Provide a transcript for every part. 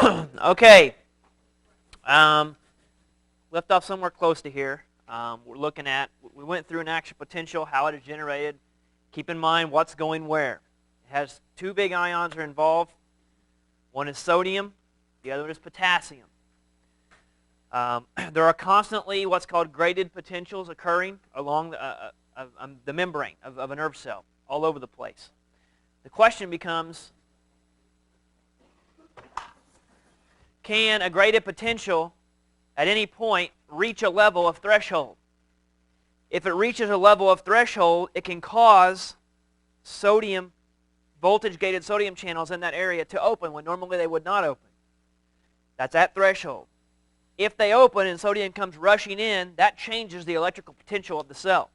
Okay. Left off somewhere close to here. We're looking at, we went through an action potential, how it is generated. Keep in mind what's going where. It has two big ions are involved. One is sodium, the other is potassium. There are constantly what's called graded potentials occurring along the membrane of a nerve cell, all over the place. The question becomes, can a graded potential at any point reach a level of threshold? If it reaches a level of threshold, it can cause sodium, voltage-gated sodium channels in that area to open when normally they would not open. That's at threshold. If they open and sodium comes rushing in, that changes the electrical potential of the cell.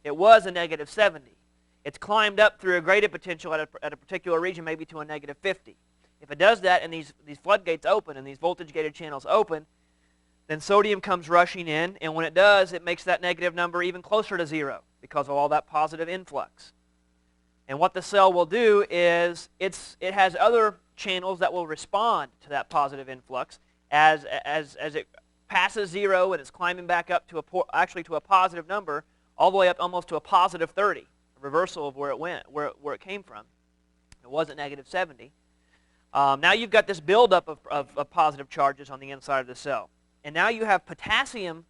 It was a negative 70. It's climbed up through a graded potential at a particular region, maybe to a negative 50. If it does that and these floodgates open and these voltage-gated channels open, then sodium comes rushing in, and when it does, it makes that negative number even closer to zero because of all that positive influx. And what the cell will do is it has other channels that will respond to that positive influx as it passes zero and it's climbing back up to a positive number, all the way up almost to a positive 30, a reversal of where it went, where it came from. It wasn't negative 70. Now you've got this buildup of positive charges on the inside of the cell. And now you have potassium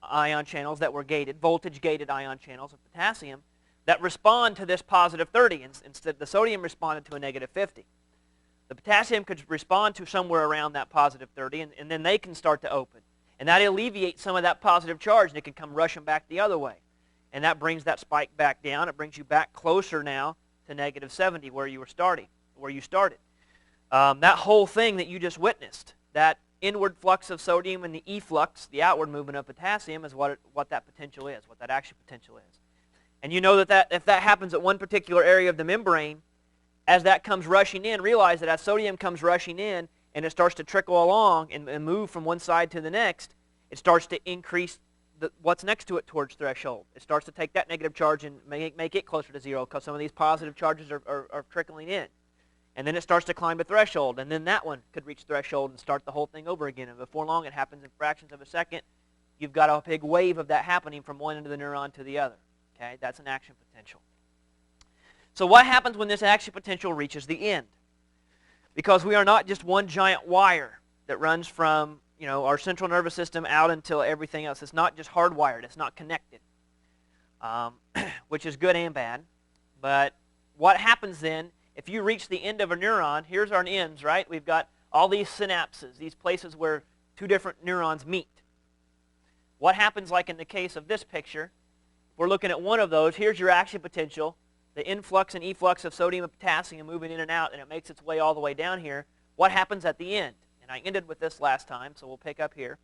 ion channels that were gated, voltage-gated ion channels of potassium, that respond to this positive 30. Instead, the sodium responded to a negative 50. The potassium could respond to somewhere around that positive 30, and then they can start to open. And that alleviates some of that positive charge, and it can come rushing back the other way. And that brings that spike back down. It brings you back closer now to negative 70 where you started. That whole thing that you just witnessed, that inward flux of sodium and the efflux, the outward movement of potassium, is what that potential is, what that action potential is. And you know that if that happens at one particular area of the membrane, as that comes rushing in, realize that as sodium comes rushing in and it starts to trickle along and move from one side to the next, it starts to increase what's next to it towards threshold. It starts to take that negative charge and make it closer to zero because some of these positive charges are trickling in. And then it starts to climb to threshold, and then that one could reach threshold and start the whole thing over again. And before long, it happens in fractions of a second. You've got a big wave of that happening from one end of the neuron to the other. Okay, that's an action potential. So what happens when this action potential reaches the end? Because we are not just one giant wire that runs from our central nervous system out until everything else. It's not just hardwired. It's not connected, which is good and bad. But what happens then? If you reach the end of a neuron, here's our ends, right? We've got all these synapses, these places where two different neurons meet. What happens, like in the case of this picture, if we're looking at one of those, here's your action potential, the influx and efflux of sodium and potassium moving in and out, and it makes its way all the way down here. What happens at the end? And I ended with this last time, so we'll pick up here.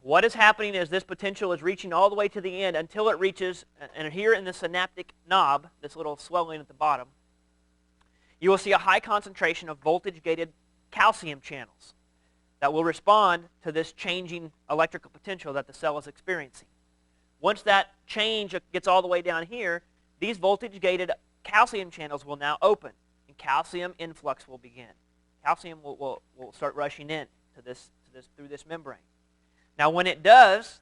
What is happening is this potential is reaching all the way to the end until it reaches, and here in the synaptic knob, this little swelling at the bottom, you will see a high concentration of voltage-gated calcium channels that will respond to this changing electrical potential that the cell is experiencing. Once that change gets all the way down here, these voltage-gated calcium channels will now open, and calcium influx will begin. Calcium will start rushing in through this membrane. Now, when it does,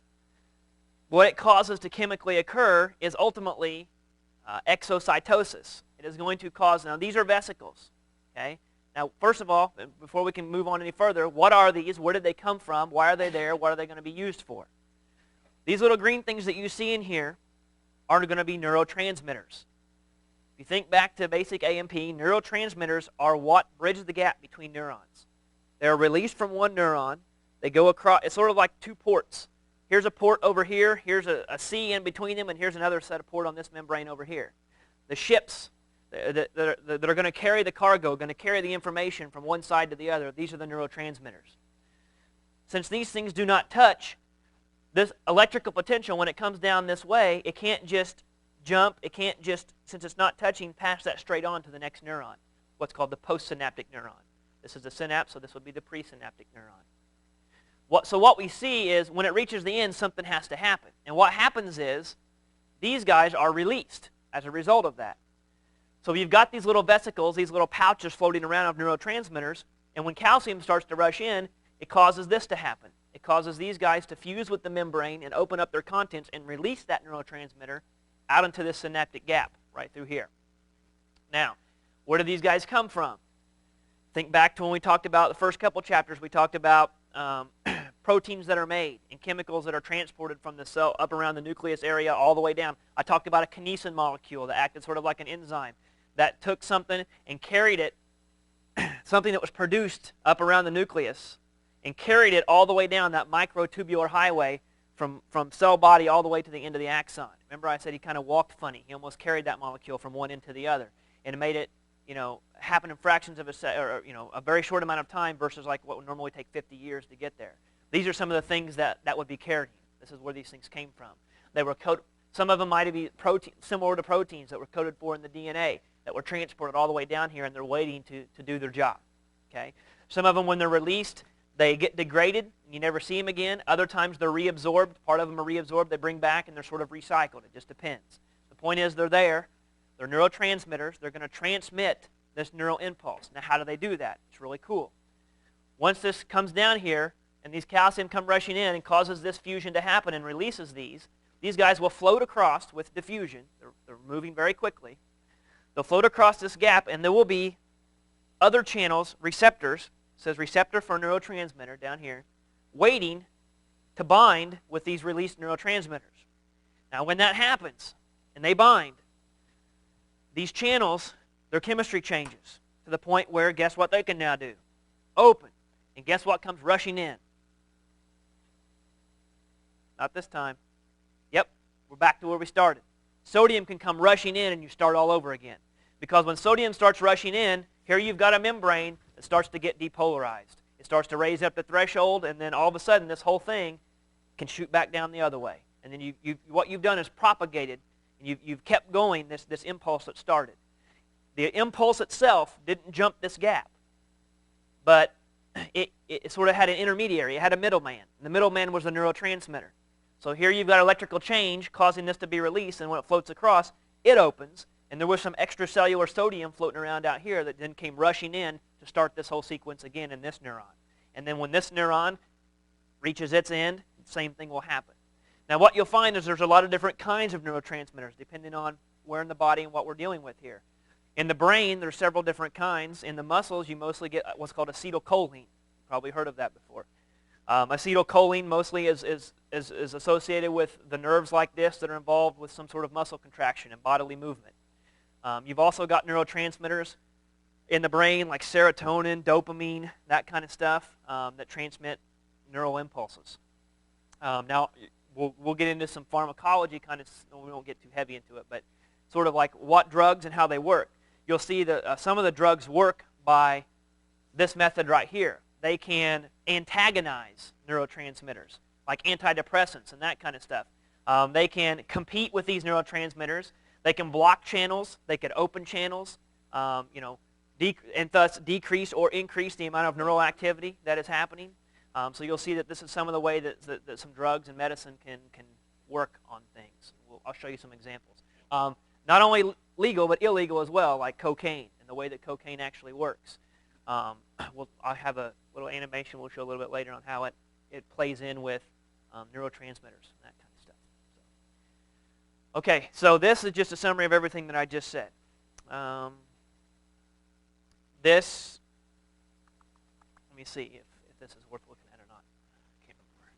what it causes to chemically occur is ultimately exocytosis. It is going to cause, now these are vesicles, okay? Now, first of all, before we can move on any further, what are these? Where did they come from? Why are they there? What are they going to be used for? These little green things that you see in here are going to be neurotransmitters. If you think back to basic A&P, neurotransmitters are what bridge the gap between neurons. They're released from one neuron. They go across, it's sort of like two ports. Here's a port over here, here's a C in between them, and here's another set of port on this membrane over here. The ships that are going to carry the cargo, going to carry the information from one side to the other, these are the neurotransmitters. Since these things do not touch, this electrical potential, when it comes down this way, it can't just jump, it can't just, since it's not touching, pass that straight on to the next neuron, what's called the postsynaptic neuron. This is the synapse, so this would be the presynaptic neuron. So what we see is when it reaches the end, something has to happen. And what happens is these guys are released as a result of that. So you've got these little vesicles, these little pouches floating around of neurotransmitters, and when calcium starts to rush in, it causes this to happen. It causes these guys to fuse with the membrane and open up their contents and release that neurotransmitter out into this synaptic gap right through here. Now, where do these guys come from? Think back to when we talked about the first couple chapters. We talked about proteins that are made and chemicals that are transported from the cell up around the nucleus area all the way down. I talked about a kinesin molecule that acted sort of like an enzyme that took something and carried it, something that was produced up around the nucleus, and carried it all the way down that microtubular highway from cell body all the way to the end of the axon. Remember I said he kind of walked funny. He almost carried that molecule from one end to the other, and it made it, happen in fractions of a very short amount of time versus like what would normally take 50 years to get there. These are some of the things that would be carrying. This is where these things came from. They were coded. Some of them might be similar to proteins that were coded for in the DNA that were transported all the way down here, and they're waiting to do their job. Okay. Some of them, when they're released, they get degraded, and you never see them again. Other times they're reabsorbed. Part of them are reabsorbed. They bring back, and they're sort of recycled. It just depends. The point is they're there. They're neurotransmitters. They're going to transmit this neural impulse. Now, how do they do that? It's really cool. Once this comes down here, and these calcium come rushing in and causes this fusion to happen and releases these guys will float across with diffusion. They're moving very quickly. They'll float across this gap, and there will be other channels, receptors, it says receptor for neurotransmitter down here, waiting to bind with these released neurotransmitters. Now, when that happens, and they bind, these channels, their chemistry changes to the point where, guess what they can now do? Open. And guess what comes rushing in? Not this time. Yep, we're back to where we started. Sodium can come rushing in and you start all over again. Because when sodium starts rushing in, here you've got a membrane that starts to get depolarized. It starts to raise up the threshold, and then all of a sudden this whole thing can shoot back down the other way. And then what you've done is propagated, and you've kept going this impulse that started. The impulse itself didn't jump this gap, but it sort of had an intermediary. It had a middleman. And the middleman was the neurotransmitter. So here you've got electrical change causing this to be released, and when it floats across, it opens, and there was some extracellular sodium floating around out here that then came rushing in to start this whole sequence again in this neuron. And then when this neuron reaches its end, the same thing will happen. Now what you'll find is there's a lot of different kinds of neurotransmitters depending on where in the body and what we're dealing with here. In the brain, there's several different kinds. In the muscles, you mostly get what's called acetylcholine. You've probably heard of that before. Acetylcholine mostly is associated with the nerves like this that are involved with some sort of muscle contraction and bodily movement. You've also got neurotransmitters in the brain like serotonin, dopamine, that kind of stuff that transmit neural impulses. Now, we'll get into some pharmacology kind of, we won't get too heavy into it, but sort of like what drugs and how they work. You'll see that some of the drugs work by this method right here. They can antagonize neurotransmitters, like antidepressants and that kind of stuff. They can compete with these neurotransmitters. They can block channels. They can open channels, and thus decrease or increase the amount of neural activity that is happening. So you'll see that this is some of the way that some drugs and medicine can work on things. I'll show you some examples. Not only legal, but illegal as well, like cocaine and the way that cocaine actually works. I'll have a little animation we'll show a little bit later on how it plays in with neurotransmitters and that kind of stuff. Okay, so this is just a summary of everything that I just said. Let me see if this is worth looking at or not. I can't remember.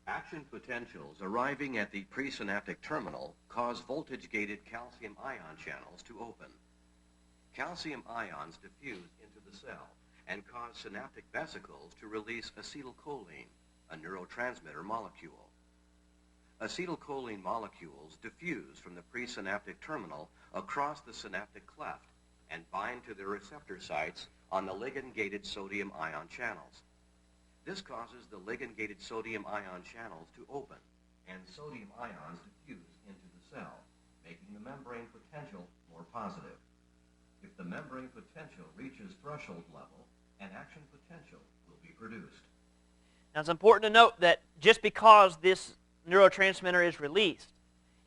Action potentials arriving at the presynaptic terminal cause voltage-gated calcium ion channels to open. Calcium ions diffuse into the cell and cause synaptic vesicles to release acetylcholine, a neurotransmitter molecule. Acetylcholine molecules diffuse from the presynaptic terminal across the synaptic cleft and bind to the receptor sites on the ligand-gated sodium ion channels. This causes the ligand-gated sodium ion channels to open, and sodium ions diffuse cell, making the membrane potential more positive. If the membrane potential reaches threshold level, an action potential will be produced. Now it's important to note that just because this neurotransmitter is released,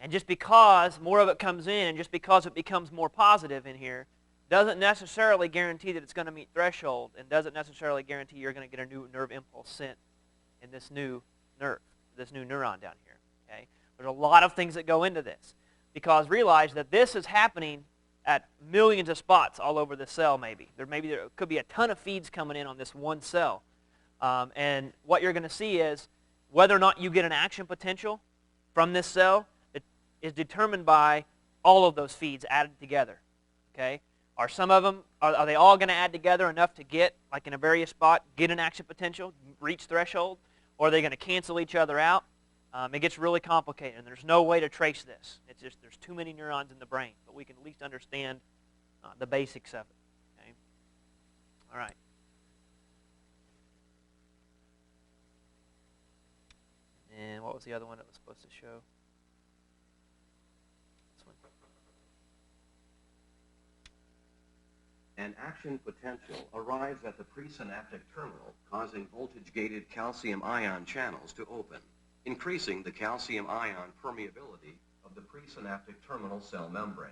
and just because more of it comes in, and just because it becomes more positive in here, doesn't necessarily guarantee that it's going to meet threshold, and doesn't necessarily guarantee you're going to get a new nerve impulse sent in this new nerve, this new neuron down here. Okay? There's a lot of things that go into this, because realize that this is happening at millions of spots all over the cell. Maybe there could be a ton of feeds coming in on this one cell, and what you're going to see is whether or not you get an action potential from this cell is determined by all of those feeds added together. Okay? Are some of them, are they all going to add together enough to get, like in a various spot, get an action potential, reach threshold? Or are they going to cancel each other out? It gets really complicated, and there's no way to trace this. It's just there's too many neurons in the brain, but we can at least understand the basics of it. Okay? All right. And what was the other one that was supposed to show? An action potential arrives at the presynaptic terminal, causing voltage-gated calcium ion channels to open, increasing the calcium ion permeability of the presynaptic terminal cell membrane.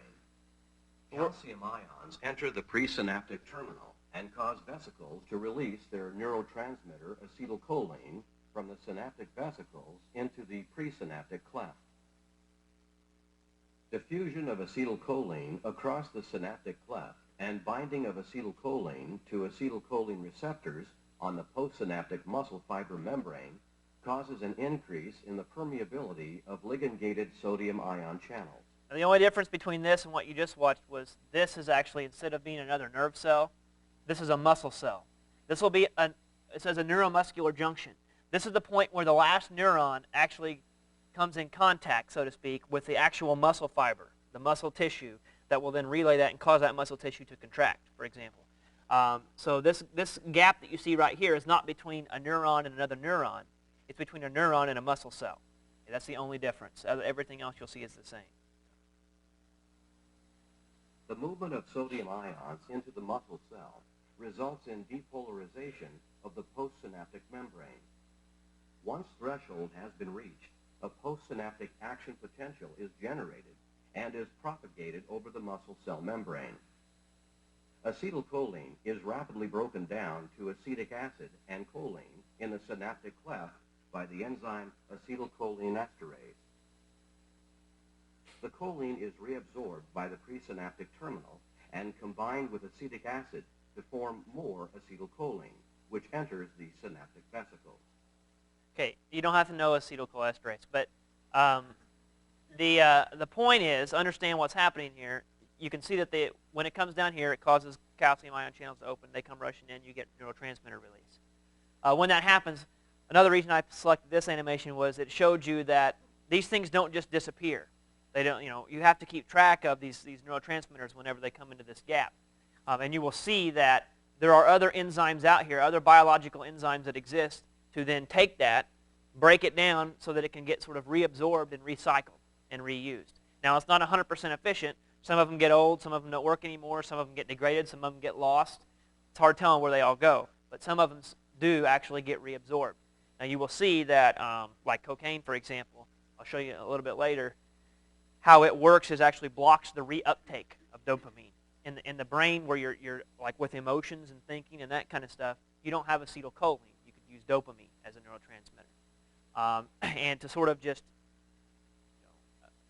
Calcium ions enter the presynaptic terminal and cause vesicles to release their neurotransmitter acetylcholine from the synaptic vesicles into the presynaptic cleft. Diffusion of acetylcholine across the synaptic cleft and binding of acetylcholine to acetylcholine receptors on the postsynaptic muscle fiber membrane causes an increase in the permeability of ligand-gated sodium ion channels. Now, the only difference between this and what you just watched was this is actually, instead of being another nerve cell, this is a muscle cell. This will be, it says a neuromuscular junction. This is the point where the last neuron actually comes in contact, so to speak, with the actual muscle fiber, the muscle tissue, that will then relay that and cause that muscle tissue to contract, for example. So this gap that you see right here is not between a neuron and another neuron. It's between a neuron and a muscle cell. That's the only difference. Everything else you'll see is the same. The movement of sodium ions into the muscle cell results in depolarization of the postsynaptic membrane. Once threshold has been reached, a postsynaptic action potential is generated and is propagated over the muscle cell membrane. Acetylcholine is rapidly broken down to acetic acid and choline in the synaptic cleft by the enzyme acetylcholinesterase. The choline is reabsorbed by the presynaptic terminal and combined with acetic acid to form more acetylcholine, which enters the synaptic vesicles. Okay, you don't have to know acetylcholinesterase, but the point is, understand what's happening here. You can see that when it comes down here, it causes calcium ion channels to open. They come rushing in. You get neurotransmitter release. When that happens, another reason I selected this animation was it showed you that these things don't just disappear. They don't. You have to keep track of these neurotransmitters whenever they come into this gap. And you will see that there are other enzymes out here, other biological enzymes that exist to then take that, break it down so that it can get sort of reabsorbed and recycled and reused. Now, it's not 100% efficient. Some of them get old, some of them don't work anymore, some of them get degraded, some of them get lost. It's hard telling where they all go, but some of them do actually get reabsorbed. Now, you will see that, like cocaine, for example, I'll show you a little bit later, how it works is actually blocks the reuptake of dopamine. In the brain where you're like with emotions and thinking and that kind of stuff, you don't have acetylcholine. You could use dopamine as a neurotransmitter. And to sort of just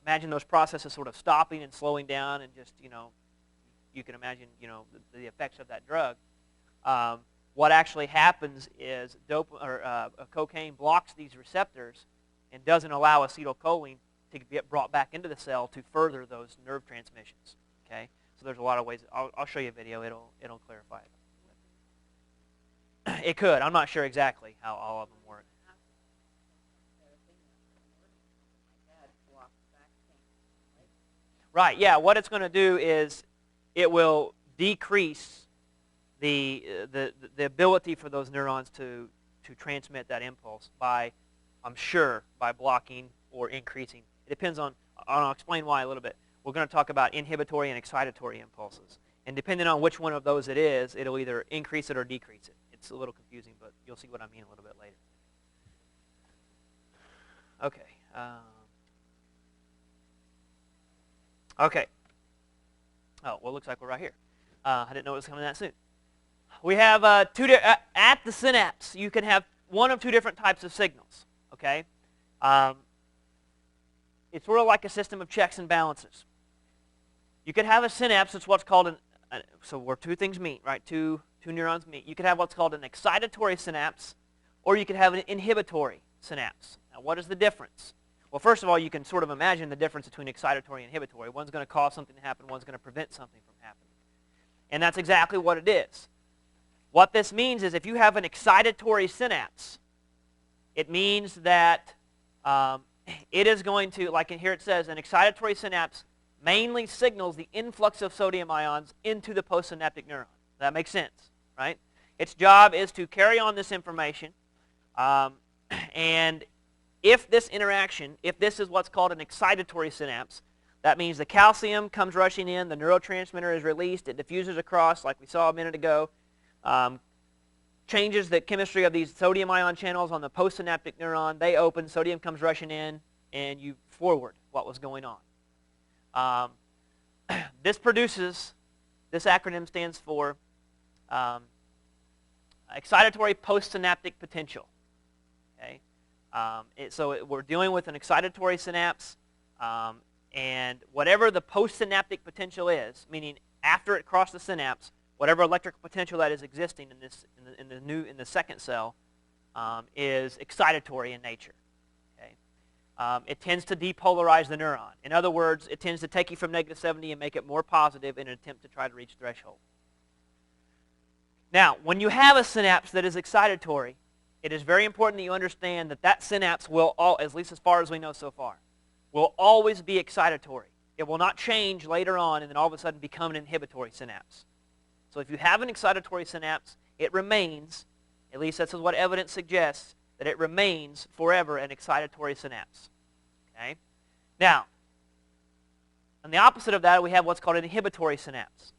imagine those processes sort of stopping and slowing down, and just you can imagine the effects of that drug. What actually happens is cocaine blocks these receptors and doesn't allow acetylcholine to get brought back into the cell to further those nerve transmissions. Okay, so there's a lot of ways. I'll show you a video. It'll clarify it. It could. I'm not sure exactly how all of them work. Right. Yeah. What it's going to do is it will decrease the ability for those neurons to transmit that impulse by, I'm sure, by blocking or increasing. It depends on I'll explain why a little bit. We're going to talk about inhibitory and excitatory impulses. And depending on which one of those it is, it'll either increase it or decrease it. It's a little confusing, but you'll see what I mean a little bit later. Okay. Okay. Oh, well, it looks like we're right here. I didn't know it was coming that soon. We have at the synapse, you can have one of two different types of signals. Okay. It's sort of like a system of checks and balances. You could have a synapse that's what's called so where two things meet, right? Two neurons meet. You could have what's called an excitatory synapse, or you could have an inhibitory synapse. Now, what is the difference? Well, first of all, you can sort of imagine the difference between excitatory and inhibitory. One's going to cause something to happen, one's going to prevent something from happening. And that's exactly what it is. What this means is if you have an excitatory synapse, it means that it is going to, like in here it says, an excitatory synapse mainly signals the influx of sodium ions into the postsynaptic neuron. That makes sense, right? Its job is to carry on this information, and if this interaction, if this is what's called an excitatory synapse, that means the calcium comes rushing in, the neurotransmitter is released, it diffuses across, like we saw a minute ago, changes the chemistry of these sodium ion channels on the postsynaptic neuron, they open, sodium comes rushing in, and you forward what was going on. This acronym stands for excitatory postsynaptic potential. Okay? We're dealing with an excitatory synapse, and whatever the postsynaptic potential is, meaning after it crossed the synapse, whatever electrical potential that is existing in the second cell is excitatory in nature. It tends to depolarize the neuron. In other words, it tends to take you from -70 and make it more positive in an attempt to try to reach threshold. Now, when you have a synapse that is excitatory, it is very important that you understand that that synapse will, at least as far as we know so far, will always be excitatory. It will not change later on and then all of a sudden become an inhibitory synapse. So if you have an excitatory synapse, it remains, at least that's what evidence suggests, that it remains forever an excitatory synapse. Okay? Now, on the opposite of that, we have what's called an inhibitory synapse.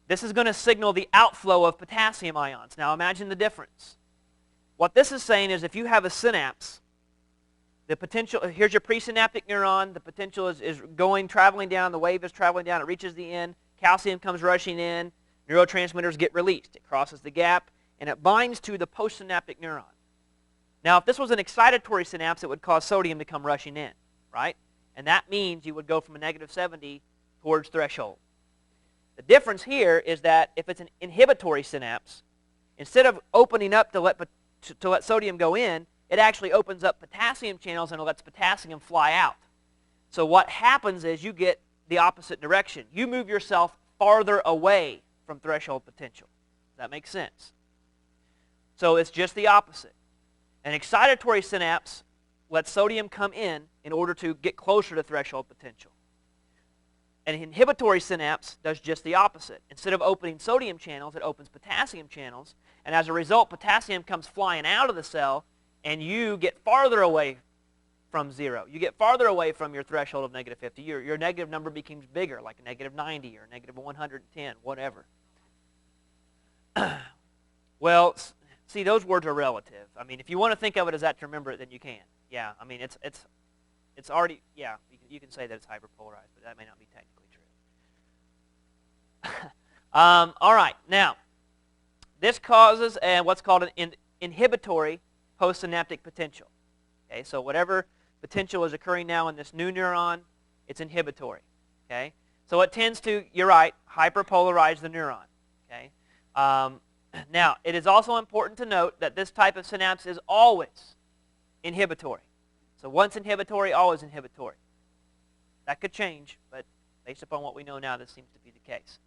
This is going to signal the outflow of potassium ions. Now imagine the difference. What this is saying is if you have a synapse, the potential, here's your presynaptic neuron, the potential is traveling down, the wave is traveling down, it reaches the end, calcium comes rushing in, neurotransmitters get released. It crosses the gap, and it binds to the postsynaptic neuron. Now, if this was an excitatory synapse, it would cause sodium to come rushing in, right? And that means you would go from a -70 towards threshold. The difference here is that if it's an inhibitory synapse, instead of opening up to let sodium go in, it actually opens up potassium channels and it lets potassium fly out. So what happens is you get the opposite direction. You move yourself farther away from threshold potential. Does that make sense? So it's just the opposite. An excitatory synapse lets sodium come in order to get closer to threshold potential. An inhibitory synapse does just the opposite. Instead of opening sodium channels, it opens potassium channels, and as a result, potassium comes flying out of the cell, and you get farther away from zero. You get farther away from your threshold of -50. Your negative number becomes bigger, like a -90 or -110, whatever. Well, see, those words are relative. I mean, if you want to think of it as that to remember it, then you can. Yeah, I mean, it's already, yeah, you can say that it's hyperpolarized, but that may not be technically true. All right, now, this causes what's called an inhibitory postsynaptic potential. Okay, so whatever potential is occurring now in this new neuron, it's inhibitory. Okay, so it tends to, you're right, hyperpolarize the neuron. Okay. Now, it is also important to note that this type of synapse is always inhibitory. So once inhibitory, always inhibitory. That could change, but based upon what we know now, this seems to be the case.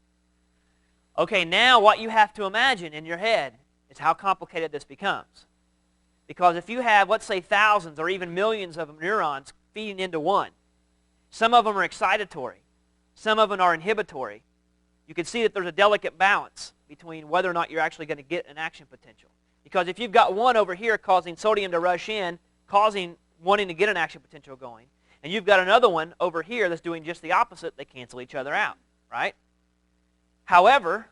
Okay, now what you have to imagine in your head is how complicated this becomes. Because if you have, let's say, thousands or even millions of neurons feeding into one, some of them are excitatory, some of them are inhibitory, you can see that there's a delicate balance between whether or not you're actually going to get an action potential. Because if you've got one over here causing sodium to rush in, wanting to get an action potential going, And you've got another one over here that's doing just the opposite. They cancel each other out, right? However,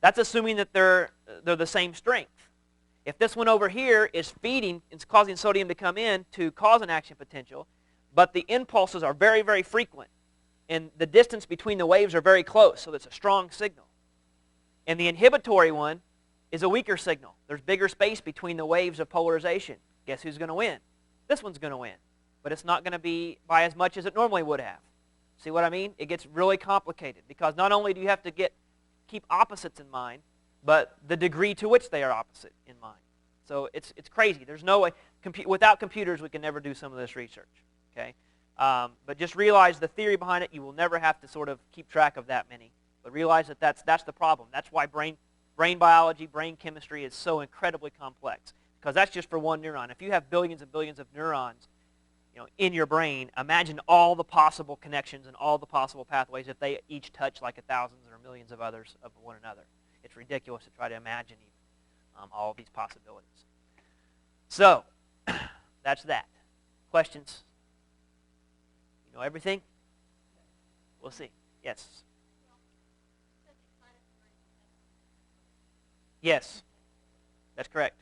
that's assuming that they're the same strength. If this one over here is feeding, it's causing sodium to come in to cause an action potential, but the impulses are very, very frequent, and the distance between the waves are very close, so it's a strong signal. And the inhibitory one is a weaker signal. There's bigger space between the waves of polarization. Guess who's going to win? This one's going to win, but it's not going to be by as much as it normally would have. See what I mean? It gets really complicated because not only do you have to keep opposites in mind, but the degree to which they are opposite in mind. So it's crazy. There's no way. Without computers, we can never do some of this research. Okay, but just realize the theory behind it. You will never have to sort of keep track of that many. But realize that that's the problem. That's why brain biology, brain chemistry is so incredibly complex, because that's just for one neuron. If you have billions and billions of neurons, in your brain, imagine all the possible connections and all the possible pathways if they each touch like thousands or millions of others of one another. It's ridiculous to try to imagine even all of these possibilities. So, that's that. Questions? You know everything? We'll see. Yes. Yes, that's correct.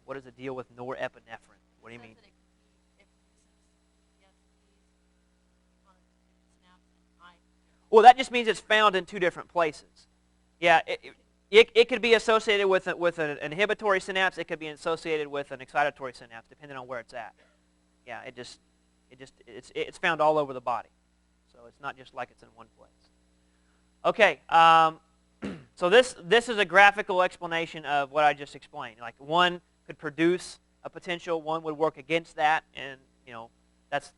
What is the deal with norepinephrine? What do you mean? Well, that just means it's found in two different places. Yeah, it could be associated with an inhibitory synapse. It could be associated with an excitatory synapse, depending on where it's at. Yeah, it's found all over the body, so it's not just like it's in one place. Okay, so this is a graphical explanation of what I just explained. Like one could produce a potential, one would work against that, and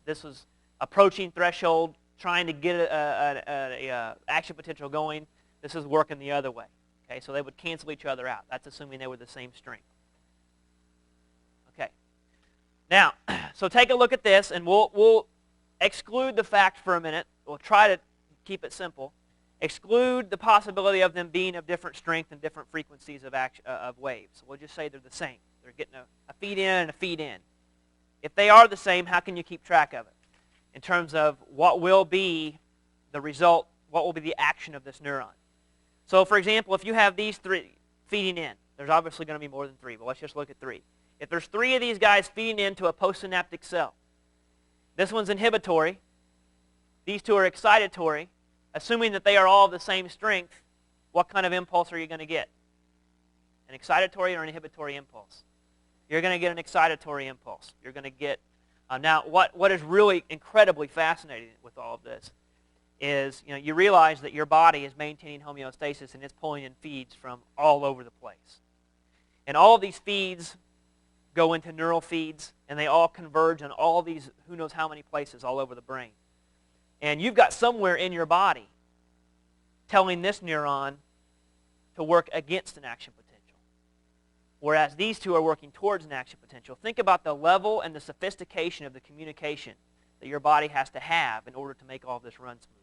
this was approaching threshold, trying to get a action potential going. This is working the other way. Okay, so they would cancel each other out. That's assuming they were the same strength. Okay, now so take a look at this, and we'll exclude the fact for a minute. We'll try to keep it simple. Exclude the possibility of them being of different strength and different frequencies of waves. We'll just say they're the same. They're getting a feed in and a feed in. If they are the same, how can you keep track of it in terms of what will be the result, what will be the action of this neuron? So, for example, if you have these three feeding in, there's obviously going to be more than three, but let's just look at three. If there's three of these guys feeding into a postsynaptic cell, this one's inhibitory, these two are excitatory. Assuming that they are all the same strength, what kind of impulse are you going to get? An excitatory or an inhibitory impulse? You're going to get an excitatory impulse. You're going to get... now, what is really incredibly fascinating with all of this is, you realize that your body is maintaining homeostasis and it's pulling in feeds from all over the place. And all of these feeds go into neural feeds, and they all converge in all these who knows how many places all over the brain. And you've got somewhere in your body telling this neuron to work against an action potential, whereas these two are working towards an action potential. Think about the level and the sophistication of the communication that your body has to have in order to make all this run smoothly.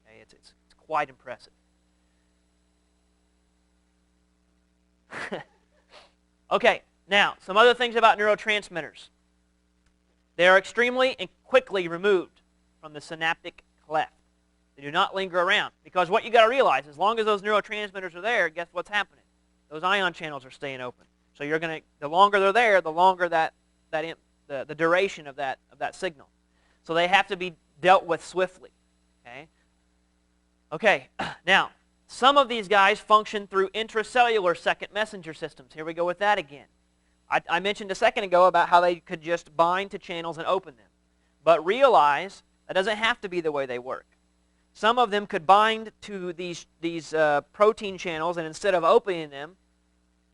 Okay, it's quite impressive. Okay, now, some other things about neurotransmitters. They are extremely and quickly removed from the synaptic cleft. They do not linger around, because what you got to realize, as long as those neurotransmitters are there, guess what's happening? Those ion channels are staying open. So you're going to, the longer they're there, the longer the duration of that signal. So they have to be dealt with swiftly. Okay. Now, some of these guys function through intracellular second messenger systems. Here we go with that again. I mentioned a second ago about how they could just bind to channels and open them. But realize that doesn't have to be the way they work. Some of them could bind to these protein channels, and instead of opening them,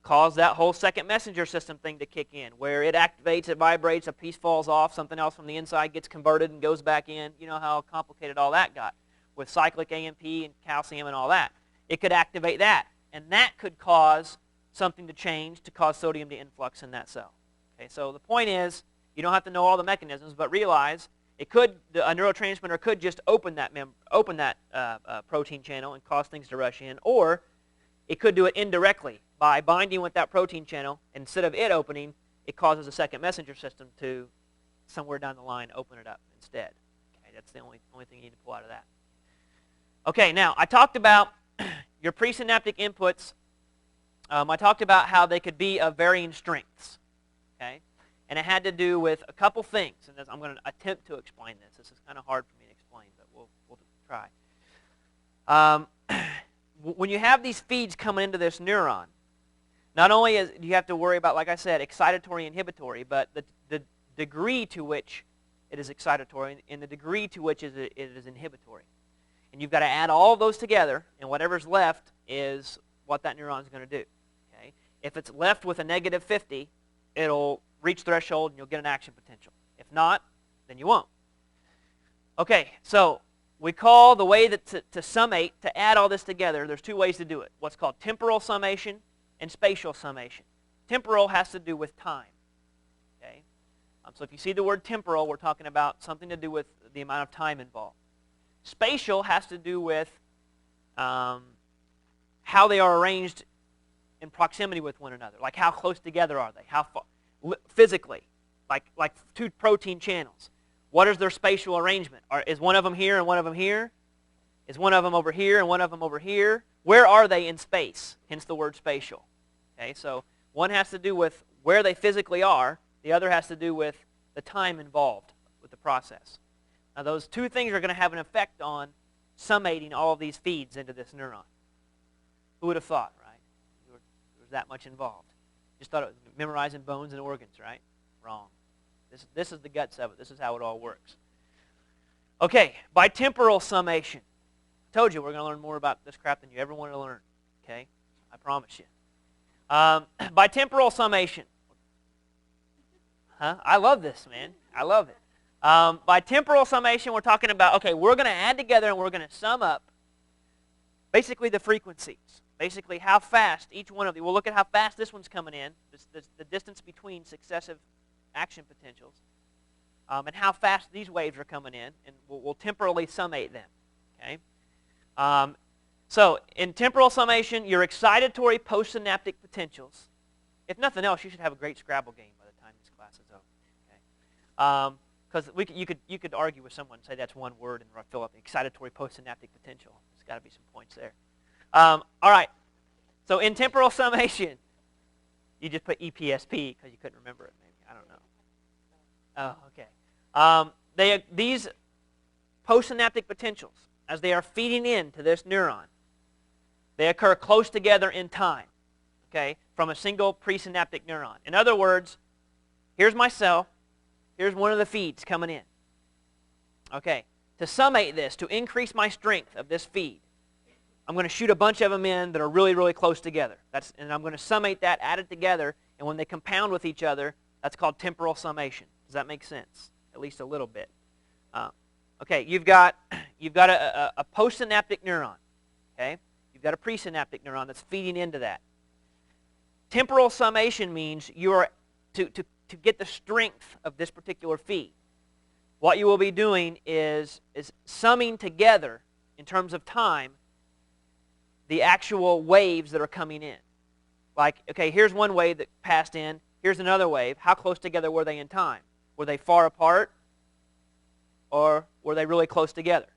cause that whole second messenger system thing to kick in, where it activates, it vibrates, a piece falls off, something else from the inside gets converted and goes back in. You know how complicated all that got with cyclic AMP and calcium and all that. It could activate that, and that could cause something to change to cause sodium to influx in that cell. Okay, so the point is, you don't have to know all the mechanisms, but realize a neurotransmitter could just open that protein channel and cause things to rush in, or it could do it indirectly by binding with that protein channel. Instead of it opening, it causes a second messenger system to somewhere down the line open it up instead. Okay, that's the only thing you need to pull out of that. Okay, now I talked about your presynaptic inputs. I talked about how they could be of varying strengths. Okay, and it had to do with a couple things, and I'm going to attempt to explain this. This is kind of hard for me to explain, but we'll try. When you have these feeds coming into this neuron, not only do you have to worry about, like I said, excitatory, inhibitory, but the degree to which it is excitatory and the degree to which it is inhibitory. And you've got to add all of those together, and whatever's left is what that neuron is going to do. Okay? If it's left with a negative 50, it'll reach threshold and you'll get an action potential. If not, then you won't. Okay, so we call the way that to summate, to add all this together, there's two ways to do it. What's called temporal summation and spatial summation. Temporal has to do with time. Okay? So if you see the word temporal, we're talking about something to do with the amount of time involved. Spatial has to do with how they are arranged in proximity with one another. Like how close together are they? How far, physically, like two protein channels. What is their spatial arrangement? Is one of them here and one of them here? Is one of them over here and one of them over here? Where are they in space? Hence the word spatial. Okay, so one has to do with where they physically are. The other has to do with the time involved with the process. Now those two things are going to have an effect on summating all of these feeds into this neuron. Who would have thought, right? There was that much involved. Just thought it was memorizing bones and organs, right? Wrong. This is the guts of it. This is how it all works. Okay, bitemporal summation. I told you we're going to learn more about this crap than you ever wanted to learn. Okay? I promise you. Bitemporal summation. Huh? I love this, man. I love it. Bitemporal summation, we're talking about, okay, we're going to add together and we're going to sum up basically the frequencies. Basically how fast each one of these, we'll look at how fast this one's coming in, the distance between successive action potentials, and how fast these waves are coming in, and we'll temporally summate them. Okay. So in temporal summation, your excitatory postsynaptic potentials. If nothing else, you should have a great Scrabble game by the time this class is over. Okay. Because you could argue with someone and say that's one word and fill up excitatory postsynaptic potential. There's got to be some points there. All right. So in temporal summation, you just put EPSP because you couldn't remember it. Maybe I don't know. Oh, okay. These postsynaptic potentials, as they are feeding into this neuron, they occur close together in time. Okay, from a single presynaptic neuron. In other words, here's my cell. Here's one of the feeds coming in. Okay, to summate this, to increase my strength of this feed, I'm going to shoot a bunch of them in that are really, really close together. And I'm going to summate that, add it together, and when they compound with each other, that's called temporal summation. Does that make sense? At least a little bit. Okay, you've got a postsynaptic neuron. Okay, you've got a presynaptic neuron that's feeding into that. Temporal summation means you are to get the strength of this particular feed. What you will be doing is summing together in terms of time the actual waves that are coming in. Like, okay, here's one wave that passed in. Here's another wave. How close together were they in time? Were they far apart, or were they really close together?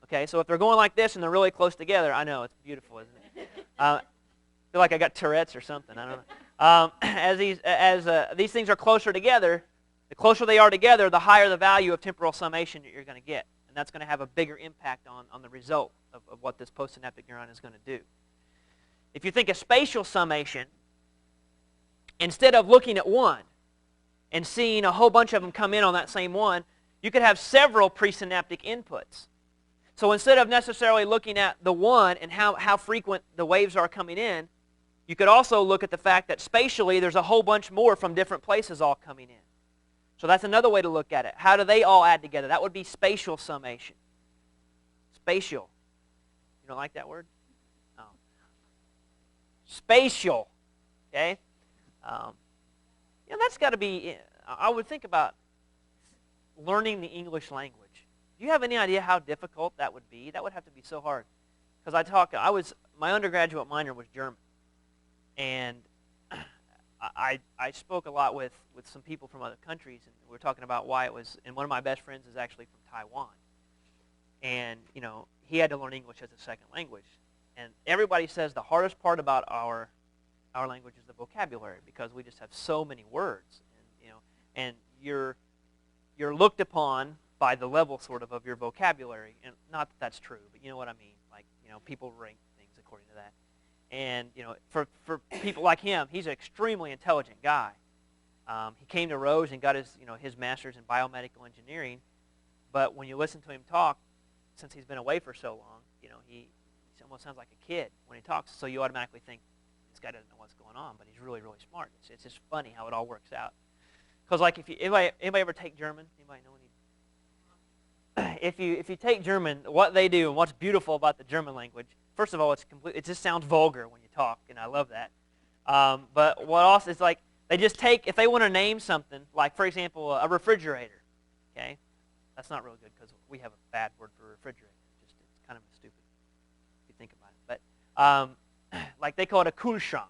Okay, so if they're going like this and they're really close together, I know, it's beautiful, isn't it? I feel like I got Tourette's or something. I don't know. As these things are closer together, the closer they are together, the higher the value of temporal summation that you're going to get. And that's going to have a bigger impact on the result of what this postsynaptic neuron is going to do. If you think of spatial summation, instead of looking at one and seeing a whole bunch of them come in on that same one, you could have several presynaptic inputs. So instead of necessarily looking at the one and how frequent the waves are coming in, you could also look at the fact that spatially there's a whole bunch more from different places all coming in. So that's another way to look at it. How do they all add together? That would be spatial summation. Spatial. You don't like that word? No. Spatial. Okay? That's got to be, I would think about learning the English language. Do you have any idea how difficult that would be? That would have to be so hard. Because my undergraduate minor was German. And I spoke a lot with some people from other countries, and we were talking about why it was, and one of my best friends is actually from Taiwan. And, he had to learn English as a second language. And everybody says the hardest part about our language is the vocabulary, because we just have so many words. And you're looked upon by the level sort of your vocabulary. And not that that's true, but you know what I mean. Like, people rank things according to that. And, for people like him, he's an extremely intelligent guy. He came to Rose and got his master's in biomedical engineering. But when you listen to him talk, since he's been away for so long, he almost sounds like a kid when he talks. So you automatically think, this guy doesn't know what's going on, but he's really, really smart. It's just funny how it all works out. Because like anybody ever take German? Anybody know any? If you take German, what they do and what's beautiful about the German language, first of all, it just sounds vulgar when you talk, and I love that. But what else is like, they just take, if they want to name something, like for example, a refrigerator, okay? That's not really good because we have a bad word for refrigerator. It's kind of stupid if you think about it. But like they call it a Kühlschrank,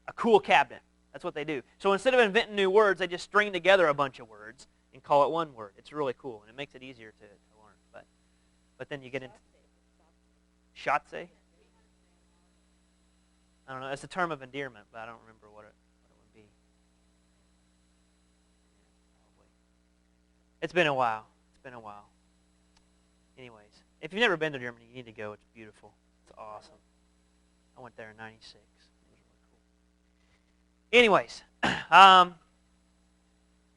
a cool cabinet. That's what they do. So instead of inventing new words, they just string together a bunch of words and call it one word. It's really cool, and it makes it easier to learn. But then you get into Schatze? I don't know. It's a term of endearment, but I don't remember what it would be. It's been a while. Anyways, if you've never been to Germany, you need to go. It's beautiful. It's awesome. I went there in '96. It was really cool. Anyways,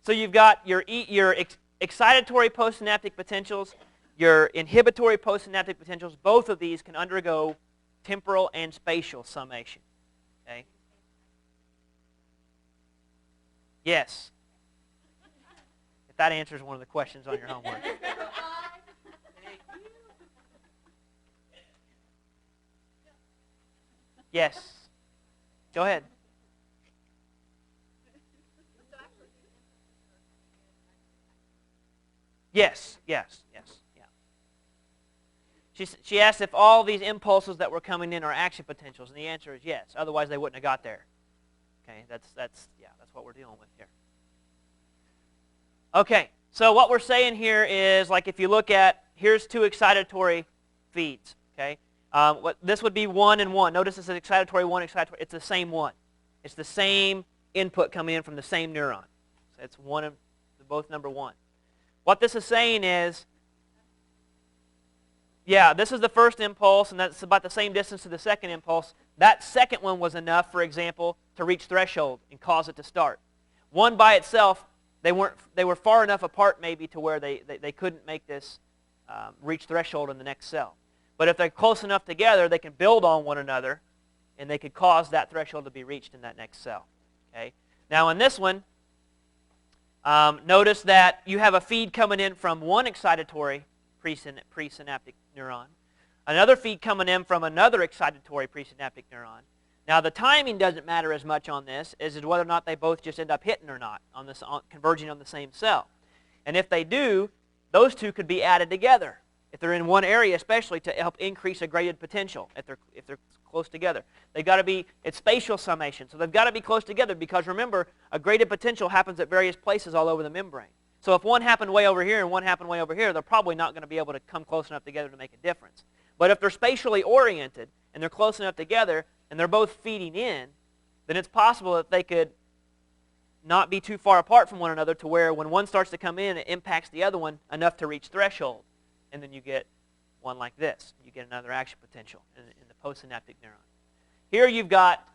so you've got your excitatory postsynaptic potentials, your inhibitory postsynaptic potentials. Both of these can undergo temporal and spatial summation. Okay? Yes. If that answers one of the questions on your homework. Yes. Go ahead. Yes. Yeah. She asked if all these impulses that were coming in are action potentials, and the answer is yes. Otherwise, they wouldn't have got there. Okay, that's what we're dealing with here. Okay, so what we're saying here is, like, if you look at, here's two excitatory feeds. Okay, this would be 1 and 1. Notice this is excitatory 1, excitatory. It's the same one. It's the same input coming in from the same neuron. So it's one and both number 1. What this is saying is, yeah, this is the first impulse, and that's about the same distance to the second impulse. That second one was enough, for example, to reach threshold and cause it to start. One by itself, they were far enough apart maybe to where they couldn't make this reach threshold in the next cell. But if they're close enough together, they can build on one another, and they could cause that threshold to be reached in that next cell. Okay. Now in this one, notice that you have a feed coming in from one excitatory presynaptic neuron, another feed coming in from another excitatory presynaptic neuron. Now the timing doesn't matter as much on this as whether or not they both just end up hitting or not, converging on the same cell. And if they do, those two could be added together, if they're in one area especially, to help increase a graded potential if they're close together. They've got to be, it's spatial summation, so they've got to be close together, because remember, a graded potential happens at various places all over the membrane. So if one happened way over here and one happened way over here, they're probably not going to be able to come close enough together to make a difference. But if they're spatially oriented and they're close enough together and they're both feeding in, then it's possible that they could not be too far apart from one another to where when one starts to come in, it impacts the other one enough to reach threshold. And then you get one like this. You get another action potential in the postsynaptic neuron. Here you've got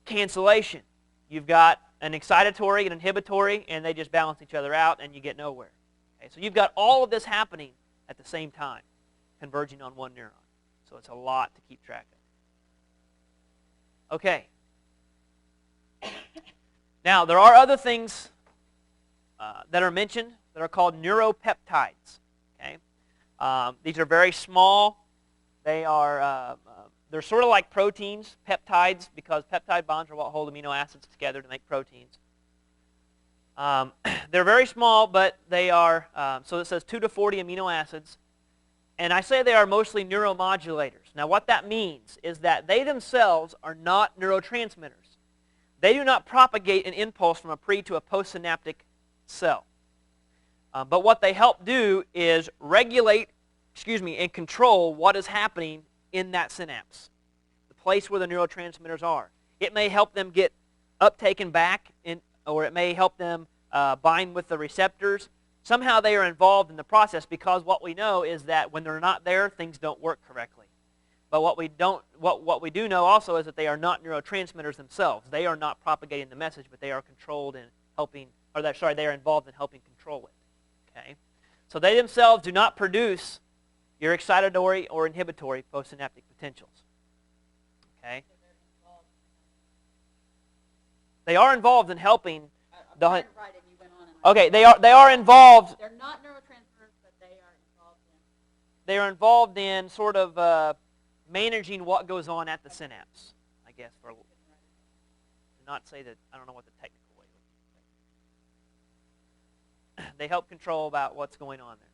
cancellation. You've got an excitatory and inhibitory, and they just balance each other out, and you get nowhere. Okay, so you've got all of this happening at the same time, converging on one neuron. So it's a lot to keep track of. Okay. Now, there are other things that are mentioned that are called neuropeptides. Okay? These are very small. They're sort of like proteins, peptides, because peptide bonds are what hold amino acids together to make proteins. They're very small, but they are, so it says 2 to 40 amino acids. And I say they are mostly neuromodulators. Now what that means is that they themselves are not neurotransmitters. They do not propagate an impulse from a pre to a postsynaptic cell. But what they help do is regulate, and control what is happening in that synapse, the place where the neurotransmitters are. It may help them get uptaken back, or it may help them bind with the receptors. Somehow they are involved in the process, because what we know is that when they're not there, things don't work correctly. But what we do know also is that they are not neurotransmitters themselves. They are not propagating the message, but they are controlled in helping, they are involved in helping control it. Okay? So they themselves do not produce your excitatory or inhibitory postsynaptic potentials. Okay? They are involved in helping the. Okay, they are involved. They're not neurotransmitters, but they are involved in. They are involved in sort of managing what goes on at the synapse, I guess. To not say that, I don't know what the technical way is. They help control about what's going on there.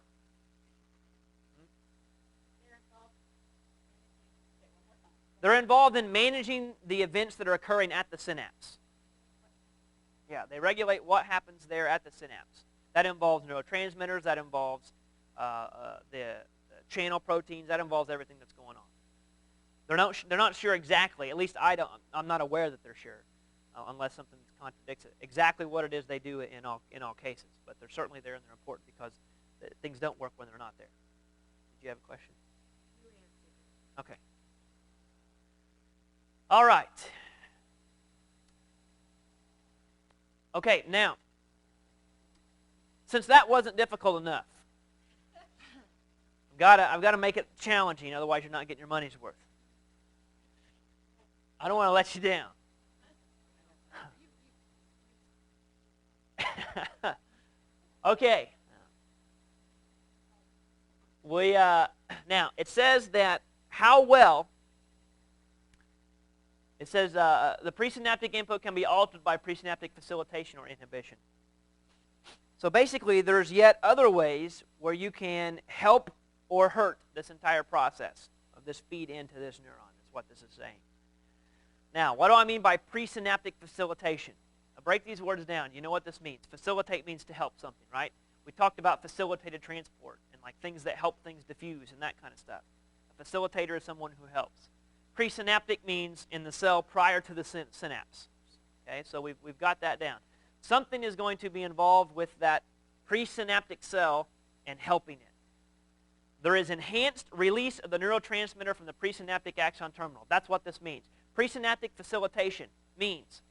They're involved in managing the events that are occurring at the synapse. Yeah, they regulate what happens there at the synapse. That involves neurotransmitters. That involves the channel proteins. That involves everything that's going on. They're not sure exactly. At least I'm not aware that they're sure, unless something contradicts it. Exactly what it is they do in all cases, but they're certainly there and they're important, because things don't work when they're not there. Did you have a question? Okay. All right. Okay, now, since that wasn't difficult enough, I've got to make it challenging, otherwise you're not getting your money's worth. I don't want to let you down. Okay. Now, it says that how well. It says the presynaptic input can be altered by presynaptic facilitation or inhibition. So basically, there's yet other ways where you can help or hurt this entire process of this feed into this neuron. That's what this is saying. Now, what do I mean by presynaptic facilitation? I'll break these words down. You know what this means. Facilitate means to help something, right? We talked about facilitated transport and like things that help things diffuse and that kind of stuff. A facilitator is someone who helps. Presynaptic means in the cell prior to the synapse. Okay, so we've got that down. Something is going to be involved with that presynaptic cell and helping it. There is enhanced release of the neurotransmitter from the presynaptic axon terminal. That's what this means. Presynaptic facilitation means,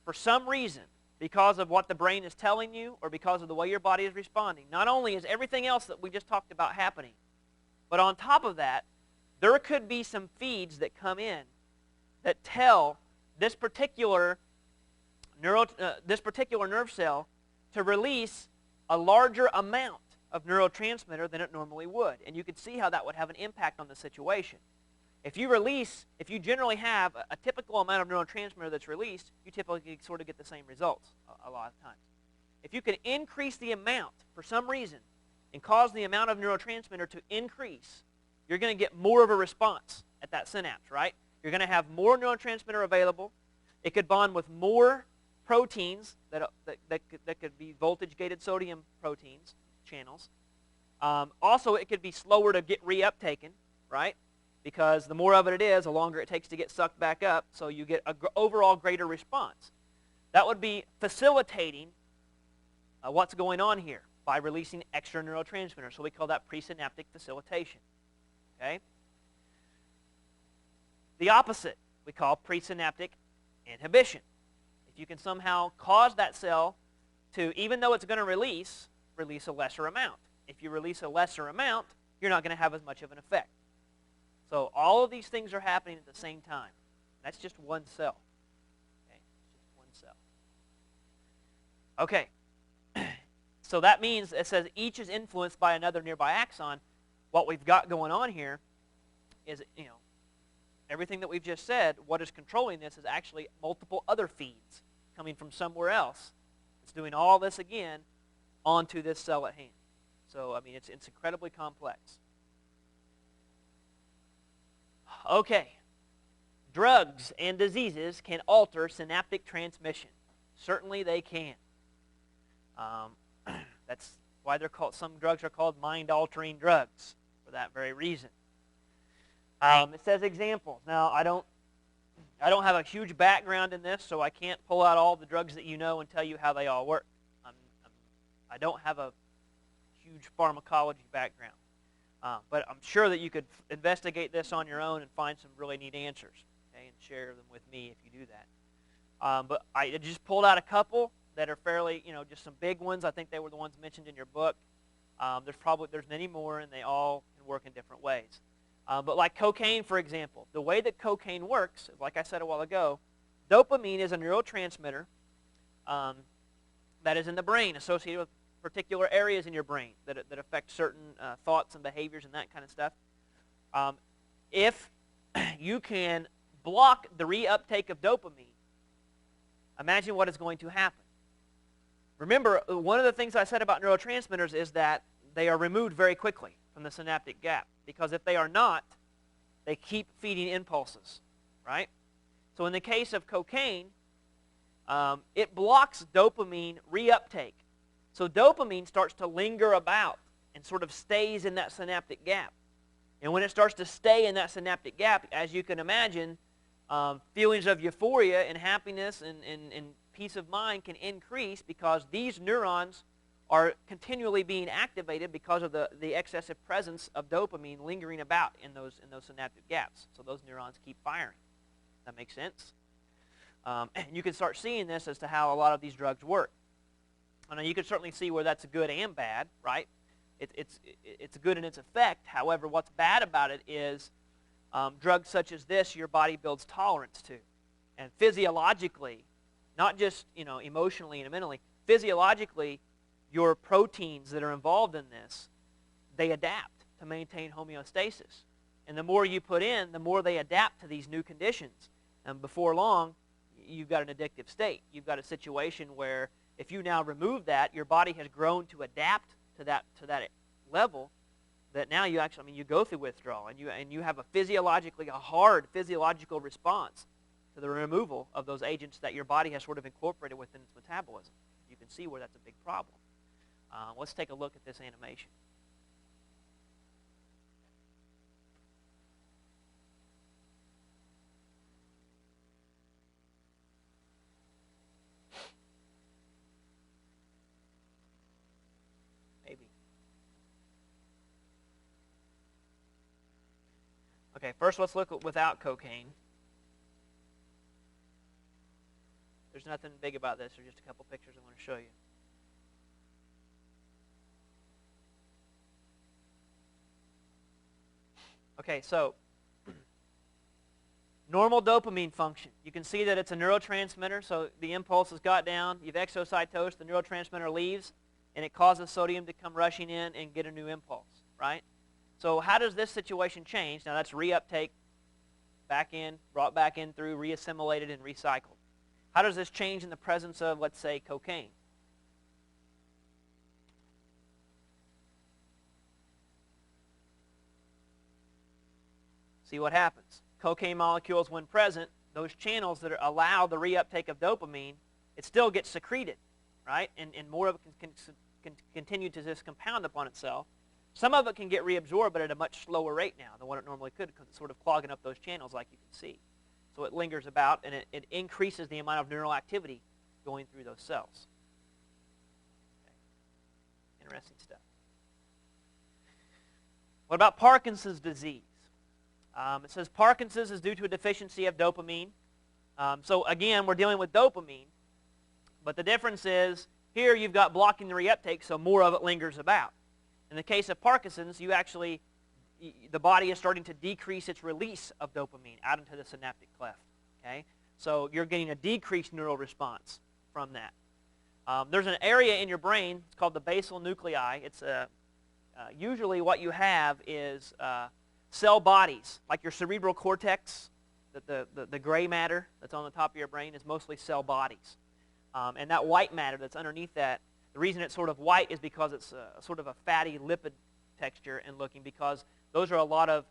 for some reason, because of what the brain is telling you or because of the way your body is responding, not only is everything else that we just talked about happening, but on top of that, there could be some feeds that come in that tell this particular nerve cell to release a larger amount of neurotransmitter than it normally would. And you could see how that would have an impact on the situation. If you generally have a typical amount of neurotransmitter that's released, you typically sort of get the same results a lot of times. If you can increase the amount for some reason and cause the amount of neurotransmitter to increase, you're going to get more of a response at that synapse, right? You're going to have more neurotransmitter available. It could bond with more proteins that could be voltage-gated sodium proteins, channels. Also, it could be slower to get reuptaken, right? Because the more of it is, the longer it takes to get sucked back up, so you get an overall greater response. That would be facilitating what's going on here by releasing extra neurotransmitters. So we call that presynaptic facilitation. Okay? The opposite we call presynaptic inhibition. If you can somehow cause that cell to, even though it's going to release a lesser amount. If you release a lesser amount, you're not going to have as much of an effect. So all of these things are happening at the same time. That's just one cell. Okay? Just one cell. Okay. So that means it says each is influenced by another nearby axon. What we've got going on here is, everything that we've just said, what is controlling this is actually multiple other feeds coming from somewhere else. It's doing all this again onto this cell at hand. So, I mean, it's incredibly complex. Okay. drugs and diseases can alter synaptic transmission. Certainly they can. That's why they're called, some drugs are called mind-altering drugs, for that very reason. It says examples. Now, I don't have a huge background in this, so I can't pull out all the drugs that you know and tell you how they all work. I don't have a huge pharmacology background. But I'm sure that you could investigate this on your own and find some really neat answers, okay, and share them with me if you do that. But I just pulled out a couple that are fairly, just some big ones. I think they were the ones mentioned in your book. There's many more, and they all can work in different ways. But like cocaine, for example, the way that cocaine works, like I said a while ago, dopamine is a neurotransmitter that is in the brain, associated with particular areas in your brain that affect certain thoughts and behaviors and that kind of stuff. If you can block the reuptake of dopamine, imagine what is going to happen. Remember, one of the things I said about neurotransmitters is that they are removed very quickly from the synaptic gap, because if they are not, they keep feeding impulses, right? So in the case of cocaine, it blocks dopamine reuptake. So dopamine starts to linger about and sort of stays in that synaptic gap. And when it starts to stay in that synaptic gap, as you can imagine, feelings of euphoria and happiness and peace of mind can increase, because these neurons are continually being activated because of the excessive presence of dopamine lingering about in those synaptic gaps. So those neurons keep firing. That makes sense? And you can start seeing this as to how a lot of these drugs work. I know you can certainly see where that's good and bad, right? It's good in its effect. However, what's bad about it is drugs such as this, your body builds tolerance to. And physiologically, not just emotionally and mentally, physiologically, your proteins that are involved in this, they adapt to maintain homeostasis. And the more you put in, the more they adapt to these new conditions. And before long, you've got an addictive state. You've got a situation where if you now remove that, your body has grown to adapt to that level that now you actually, you go through withdrawal, and you have a hard physiological response to the removal of those agents that your body has sort of incorporated within its metabolism. You can see where that's a big problem. Let's take a look at this animation. Maybe. Okay, first let's look at without cocaine. There's nothing big about this. There's just a couple pictures I want to show you. Okay, so normal dopamine function. You can see that it's a neurotransmitter, so the impulse has got down. You've exocytosed, the neurotransmitter leaves, and it causes sodium to come rushing in and get a new impulse, right? So how does this situation change? Now that's reuptake, back in, brought back in through, reassimilated, and recycled. How does this change in the presence of, let's say, cocaine? See what happens. Cocaine molecules, when present, those channels that allow the reuptake of dopamine, it still gets secreted, right? And more of it can continue to just compound upon itself. Some of it can get reabsorbed, but at a much slower rate now than what it normally could, because it's sort of clogging up those channels like you can see. So it lingers about, and it increases the amount of neural activity going through those cells. Okay. Interesting stuff. What about Parkinson's disease? It says Parkinson's is due to a deficiency of dopamine. So again, we're dealing with dopamine, but the difference is here you've got blocking the reuptake, so more of it lingers about. In the case of Parkinson's, the body is starting to decrease its release of dopamine out into the synaptic cleft. Okay, so you're getting a decreased neural response from that. There's an area in your brain, it's called the basal nuclei. It's usually what you have is cell bodies, like your cerebral cortex, the gray matter that's on the top of your brain is mostly cell bodies. And that white matter that's underneath that, the reason it's sort of white is because it's sort of a fatty lipid texture and looking, because those are a lot of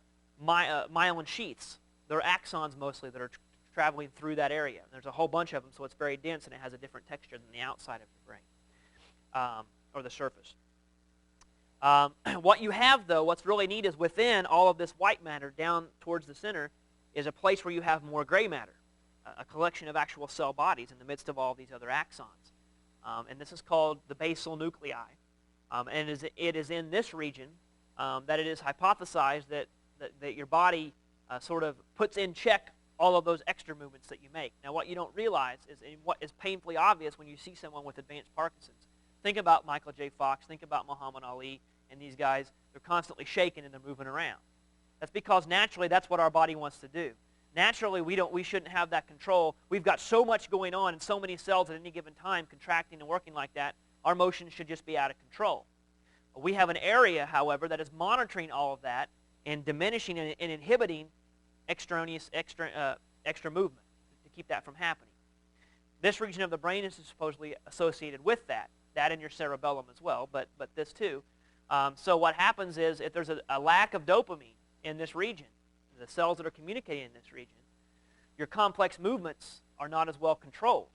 myelin sheaths they're axons mostly that are traveling through that area. There's a whole bunch of them, so it's very dense and it has a different texture than the outside of your brain, or the surface. What you have, though, what's really neat is within all of this white matter down towards the center is a place where you have more gray matter, a collection of actual cell bodies in the midst of all these other axons. And this is called the basal nuclei. And it is in this region that it is hypothesized that your body sort of puts in check all of those extra movements that you make. Now, what you don't realize is, and what is painfully obvious when you see someone with advanced Parkinson's, think about Michael J. Fox, think about Muhammad Ali, and these guys, they're constantly shaking and they're moving around. That's because naturally that's what our body wants to do. Naturally, we shouldn't have that control. We've got so much going on and so many cells at any given time contracting and working like that, our motion should just be out of control. We have an area, however, that is monitoring all of that and diminishing and inhibiting extra movement to keep that from happening. This region of the brain is supposedly associated with that and your cerebellum as well, but this too. So what happens is if there's a lack of dopamine in this region, the cells that are communicating in this region, your complex movements are not as well controlled.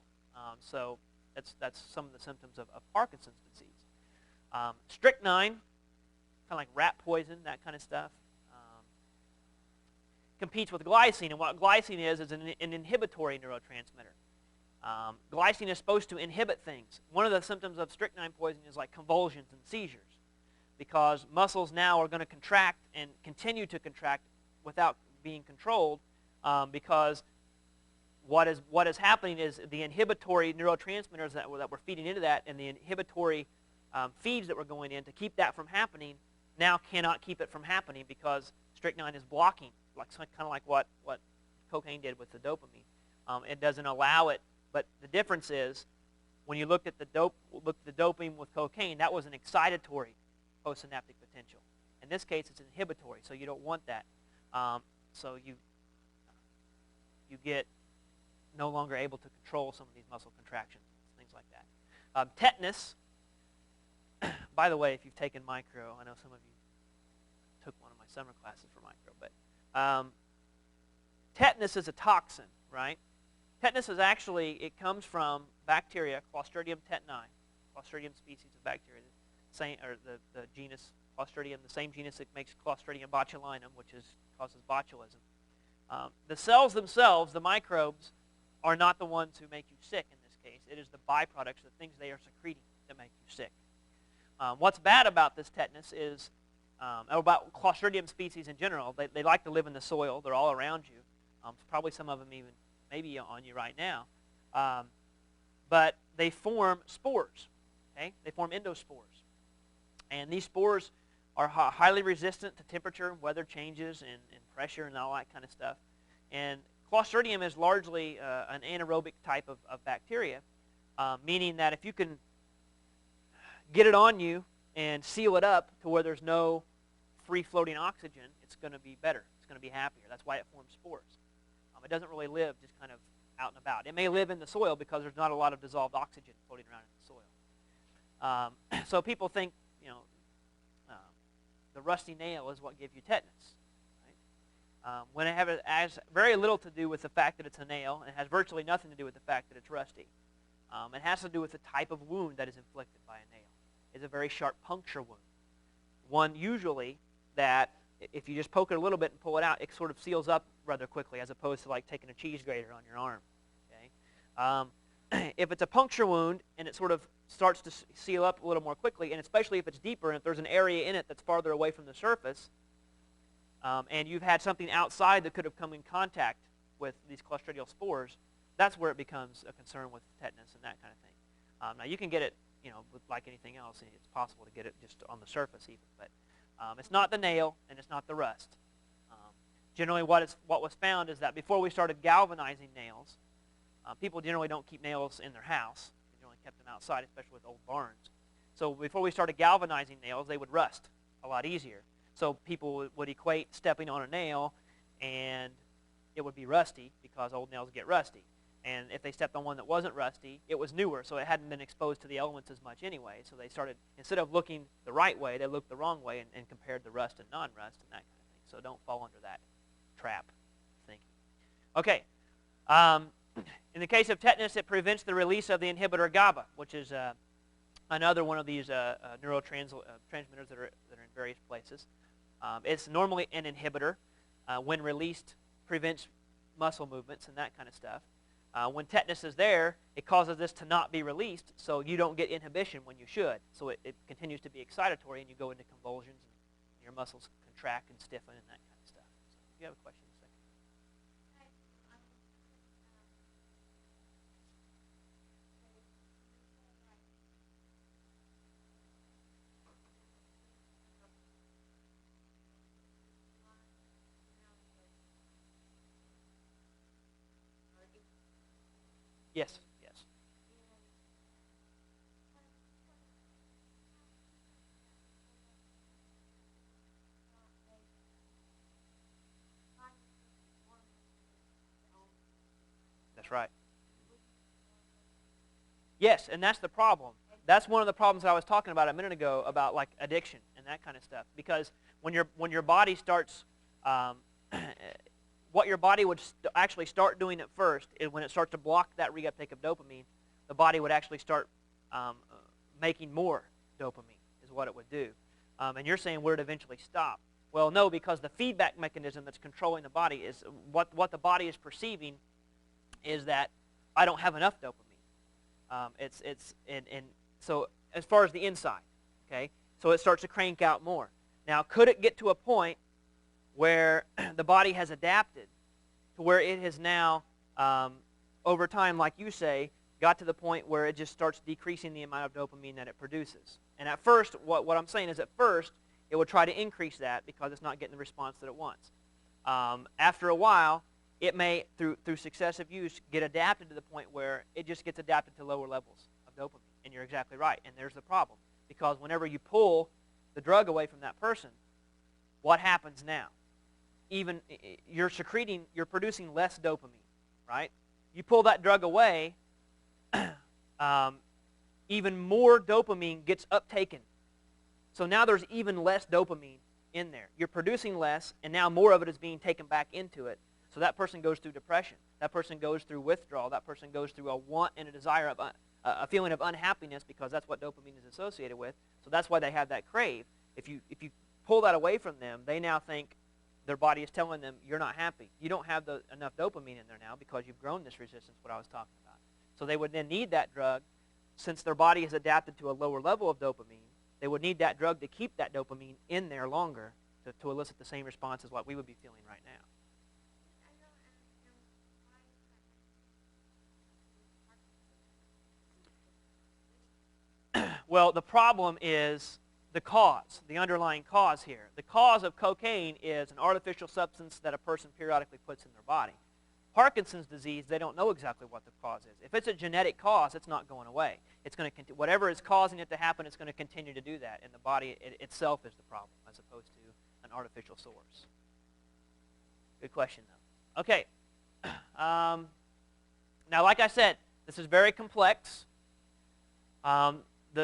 So that's some of the symptoms of Parkinson's disease. Strychnine, kind of like rat poison, that kind of stuff, competes with glycine. And what glycine is an inhibitory neurotransmitter. Glycine is supposed to inhibit things. One of the symptoms of strychnine poisoning is like convulsions and seizures, because muscles now are going to contract and continue to contract without being controlled, because what is happening is the inhibitory neurotransmitters that we're feeding into that, and the inhibitory feeds that we're going in to keep that from happening now cannot keep it from happening, because strychnine is blocking, kind of like what cocaine did with the dopamine. It doesn't allow it, but the difference is when you looked at the dopamine with cocaine, that was an excitatory postsynaptic potential. In this case, it's inhibitory, so you don't want that. So you get no longer able to control some of these muscle contractions, things like that. Tetanus, by the way, if you've taken micro, I know some of you took one of my summer classes for micro, but tetanus is a toxin, right? Tetanus is actually, it comes from bacteria, Clostridium tetani, Clostridium species of bacteria, the genus Clostridium, the same genus that makes Clostridium botulinum, which causes botulism. The cells themselves, the microbes, are not the ones who make you sick in this case. It is the byproducts, the things they are secreting that make you sick. What's bad about this tetanus is, about Clostridium species in general, they like to live in the soil. They're all around you. Probably some of them even maybe on you right now. But they form spores. Okay? They form endospores. And these spores are highly resistant to temperature, weather changes, and pressure, and all that kind of stuff. And Clostridium is largely an anaerobic type of bacteria, meaning that if you can get it on you and seal it up to where there's no free-floating oxygen, it's going to be better. It's going to be happier. That's why it forms spores. It doesn't really live just kind of out and about. It may live in the soil because there's not a lot of dissolved oxygen floating around in the soil. So people think, the rusty nail is what gives you tetanus, right? When it has very little to do with the fact that it's a nail, and it has virtually nothing to do with the fact that it's rusty. It has to do with the type of wound that is inflicted by a nail. It's a very sharp puncture wound. One usually that if you just poke it a little bit and pull it out, it sort of seals up rather quickly, as opposed to like taking a cheese grater on your arm. Okay? If it's a puncture wound and it sort of starts to seal up a little more quickly, and especially if it's deeper and if there's an area in it that's farther away from the surface, and you've had something outside that could have come in contact with these clostridial spores, that's where it becomes a concern with tetanus and that kind of thing. Now you can get it, like anything else, it's possible to get it just on the surface even, but it's not the nail and it's not the rust. Generally what was found is that before we started galvanizing nails, people generally don't keep nails in their house. They generally kept them outside, especially with old barns. So before we started galvanizing nails, they would rust a lot easier. So people would equate stepping on a nail and it would be rusty because old nails get rusty. And if they stepped on one that wasn't rusty, it was newer, so it hadn't been exposed to the elements as much anyway. So they started, instead of looking the right way, they looked the wrong way and compared the rust and non-rust and that kind of thing. So don't fall under that trap thinking. Okay. In the case of tetanus, it prevents the release of the inhibitor GABA, which is another one of these neurotransmitters that are in various places. It's normally an inhibitor. When released, prevents muscle movements and that kind of stuff. When tetanus is there, it causes this to not be released, so you don't get inhibition when you should. So it continues to be excitatory, and you go into convulsions, and your muscles contract and stiffen and that kind of stuff. So if you have a question, a second. Yes, yes. That's right. Yes, and that's the problem. That's one of the problems I was talking about a minute ago about like addiction and that kind of stuff. Because when your body starts, what your body would actually start doing at first is when it starts to block that reuptake of dopamine, the body would actually start making more dopamine is what it would do. And you're saying would it eventually stop? Well, no, because the feedback mechanism that's controlling the body is what the body is perceiving is that I don't have enough dopamine. So as far as the inside, okay, so it starts to crank out more. Now, could it get to a point where the body has adapted to where it has now, over time, like you say, got to the point where it just starts decreasing the amount of dopamine that it produces? And at first, what I'm saying is at first, it will try to increase that because it's not getting the response that it wants. After a while, it may, through successive use, get adapted to the point where it just gets adapted to lower levels of dopamine. And you're exactly right. And there's the problem. Because whenever you pull the drug away from that person, what happens now? Even you're producing less dopamine, right? You pull that drug away, even more dopamine gets uptaken. So now there's even less dopamine in there. You're producing less, and now more of it is being taken back into it. So that person goes through depression. That person goes through withdrawal. That person goes through a want and a desire of a feeling of unhappiness because that's what dopamine is associated with. So that's why they have that crave. If you pull that away from them, they now think their body is telling them you're not happy. You don't have enough dopamine in there now because you've grown this resistance, what I was talking about. So they would then need that drug. Since their body has adapted to a lower level of dopamine, they would need that drug to keep that dopamine in there longer to elicit the same response as what we would be feeling right now. Well, the problem is the cause, the underlying cause here. The cause of cocaine is an artificial substance that a person periodically puts in their body. Parkinson's disease, they don't know exactly what the cause is. If it's a genetic cause, it's not going away. It's going to whatever is causing it to happen, it's going to continue to do that, and the body itself is the problem as opposed to an artificial source. Good question, though. Okay. Now, like I said, this is very complex.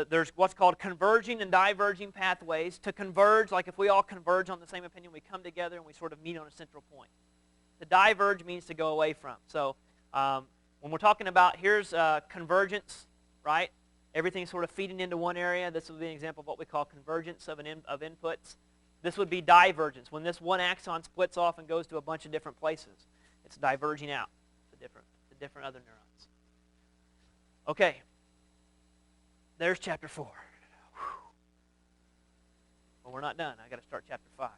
There's what's called converging and diverging pathways. To converge, like if we all converge on the same opinion, we come together and we sort of meet on a central point. To diverge means to go away from. So when we're talking about, here's convergence, right? Everything's sort of feeding into one area. This would be an example of what we call convergence of inputs. This would be divergence. When this one axon splits off and goes to a bunch of different places, it's diverging out to different other neurons. Okay. There's chapter 4. Whew. Well, we're not done. I got to start chapter 5.